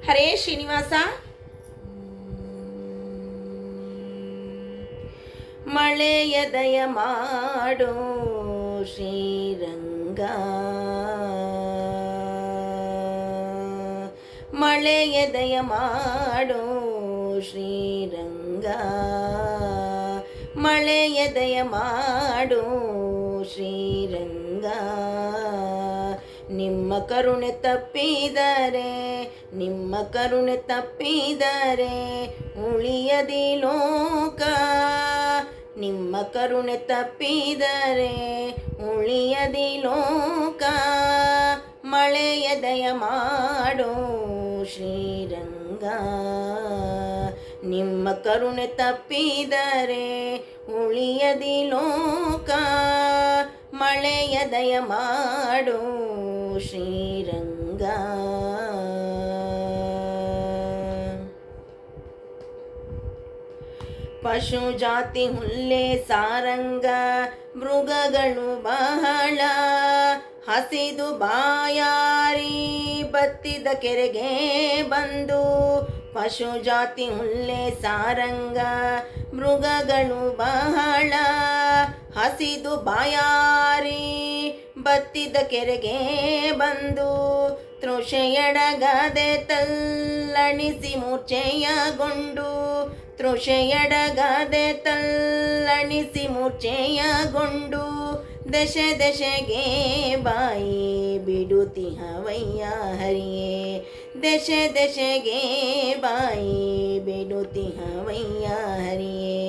ಹರೇ ಶ್ರೀನಿವಾಸ. ಮಳೆಯ ದಯ ಮಾಡೋ ಶ್ರೀರಂಗ, ಮಳೆಯ ದಯ ಮಾಡೋ ಶ್ರೀರಂಗ, ಮಳೆಯ ದಯ ಮಾಡೋ ಶ್ರೀರಂಗ. ನಿಮ್ಮ ಕರುಣೆ ತಪ್ಪಿದರೆ, ನಿಮ್ಮ ಕರುಣೆ ತಪ್ಪಿದರೆ ಉಳಿಯದಿ ಲೋಕ, ನಿಮ್ಮ ಕರುಣೆ ತಪ್ಪಿದರೆ ಉಳಿಯದಿ ಲೋಕ. ಮಳೆಯ ದಯ ಮಾಡೋ ಶ್ರೀರಂಗ, ನಿಮ್ಮ ಕರುಣೆ ತಪ್ಪಿದರೆ ಉಳಿಯದಿ ಲೋಕ. ಮಳೆಯ ದಯ ಮಾಡೋ ಶ್ರೀರಂಗ. ಪಶು ಜಾತಿ ಹುಲ್ಲೆ ಸಾರಂಗ, ಮೃಗಗಳು ಬಹಳ ಹಸಿದು ಬಾಯಾರಿ ಬತ್ತಿದ ಕೆರೆಗೆ ಬಂದು. ಪಶು ಜಾತಿ ಹುಲ್ಲೆ ಸಾರಂಗ, ಮೃಗಗಳು ಬಹಳ ಹಸಿದು ಬಾಯಾರಿ ಬತ್ತಿದ ಕೆರೆಗೆ ಬಂದು. ತೃಷೆಯಡಗದೆ ತಲ್ಲಣಿಸಿ ಮೂರ್ಛೆಯಗೊಂಡು, ತೃಷೆಯಡಗದೆ ತಲ್ಲಣಿಸಿ ಮೂರ್ಛೆಯಗೊಂಡು. ದಶ ದಶೆಗೆ ಬಾಯಿ ಬಿಡುತ್ತಿಹವಯ್ಯ ಹರಿಯೇ, ದಶ ದಶೆಗೆ ಬಾಯಿ ಬಿಡುತ್ತಿಹವಯ್ಯ ಹರಿಯೇ.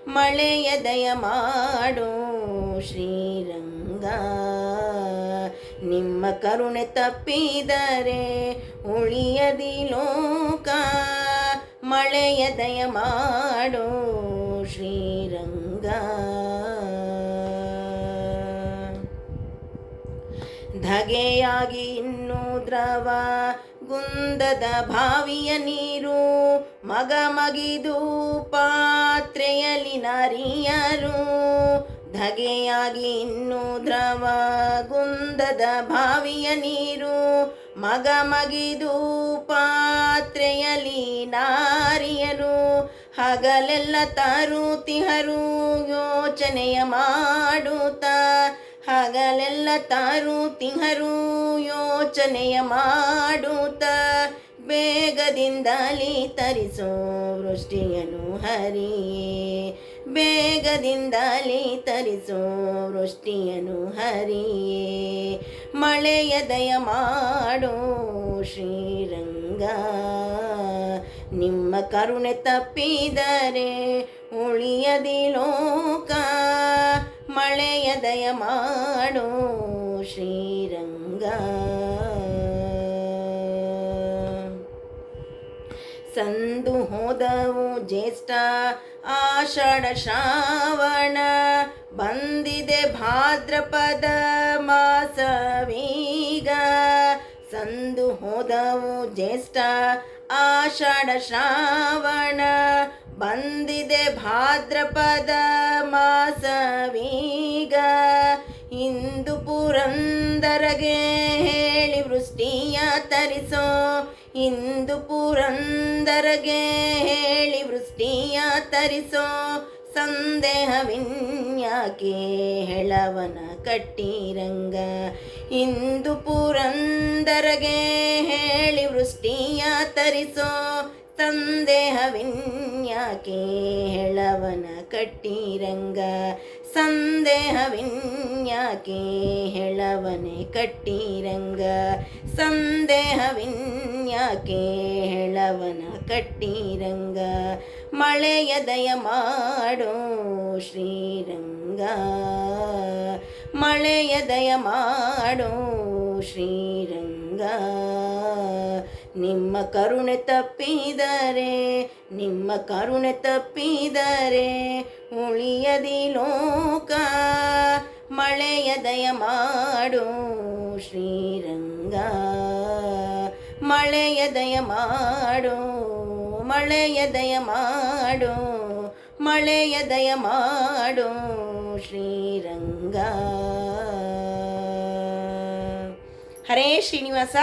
ಮಳೆಯ ದಯ ಮಾಡೋ ಶ್ರೀರಂಗ, ನಿಮ್ಮ ಕರುಣೆ ತಪ್ಪಿದರೆ ಉಳಿಯದಿ ಲೋಕ. ಮಳೆಯ ದಯ ಮಾಡೋ ಶ್ರೀರಂಗ. ಧಗೆಯಾಗಿ ಇನ್ನೂ ದ್ರವ ಗುಂದದ ಬಾವಿಯ ನೀರು, ಮಗ ಮಗಿದು ಪಾತ್ರೆಯಲ್ಲಿ ನರಿಯರು. ಧಗೆಯಾಗಿ ಇನ್ನೂ ದ್ರವ ಗುಂದದ ಬಾವಿಯ ನೀರು, ಮಗ ಮಗಿದು ಪಾತ್ರೆಯಲ್ಲಿ ನಾರಿಯರು. ಹಗಲೆಲ್ಲ ತರುತ್ತಿಹರು ಯೋಚನೆಯ ಮಾಡುತ್ತ, ಹಗಲೆಲ್ಲ ತರುತ್ತಿಹರು ಯೋಚನೆಯ ಮಾಡುತ್ತ. ಬೇಗದಿಂದಲೇ ತರಿಸೋ ವೃಷ್ಟಿಯನು ಹರಿಯೇ, ಬೇಗದಿಂದಲೇ ತರಿಸೋ ವೃಷ್ಟಿಯನು ಹರಿಯೇ. ಮಳೆಯ ದಯ ಮಾಡೋ ಶ್ರೀರಂಗ, ನಿಮ್ಮ ಕರುಣೆ ತಪ್ಪಿದರೆ ಉಳಿಯದಿ ಲೋಕ. ಮಳೆಯ ದಯ ಮಾಡೋ ಶ್ರೀರಂಗ. ಸಂದು ಹೋದವು ಜ್ಯೇಷ್ಠ ಆಷಾಢ ಶ್ರಾವಣ, ಬಂದಿದೆ ಭಾದ್ರಪದ ಮಾಸವೀಗ. ಸಂದು ಹೋದವು ಜ್ಯೇಷ್ಠ ಆಷಾಢ ಶ್ರಾವಣ, ಬಂದಿದೆ ಭಾದ್ರಪದ ಮಾಸವೀಗ. ಇಂದು ಪುರಂದರಗೆ ಹೇಳಿ ವೃಷ್ಟಿಯ ತರಿಸೋ, ಇಂದು ಪುರಂದರಗೆ ಹೇಳಿ ವೃಷ್ಟಿಯ ತರಿಸೋ. ಸಂದೇಹವಿನ್ಯಾಕೆ ಹೆಳವನ ಕಟ್ಟಿರಂಗ, ಇಂದು ಪುರಂದರಗೆ ಹೇಳಿ ವೃಷ್ಟಿಯ ತರಿಸೋ. ಸಂದೇಹವಿನ್ಯಾಕೆ ಹೆಳವನ ಕಟ್ಟಿರಂಗ, ಸಂದೇಹವಿನ್ಯಾಕೆ ಹೆಳವನೆ ಕಟ್ಟಿರಂಗ. ಸಂದೇಹವಿನ್ಯಾಕೆ ಹೆಳವನ ಕಟ್ಟಿರಂಗ. ಮಳೆಯ ದಯ ಮಾಡೋ ಶ್ರೀರಂಗ, ಮಳೆಯ ದಯ ಮಾಡೋ ಶ್ರೀರಂಗ. ನಿಮ್ಮ ಕರುಣೆ ತಪ್ಪಿದರೆ, ನಿಮ್ಮ ಕರುಣೆ ತಪ್ಪಿದರೆ ಉಳಿಯದಿ ಲೋಕ. ಮಳೆಯ ದಯ ಮಾಡೋ ಶ್ರೀರಂಗ, ಮಳೆಯ ದಯ ಮಾಡೋ, ಮಳೆಯ ದಯ ಮಾಡೋ, ಮಳೆಯ ದಯ ಮಾಡೋ ಶ್ರೀರಂಗ. ಹರೇ ಶ್ರೀನಿವಾಸ.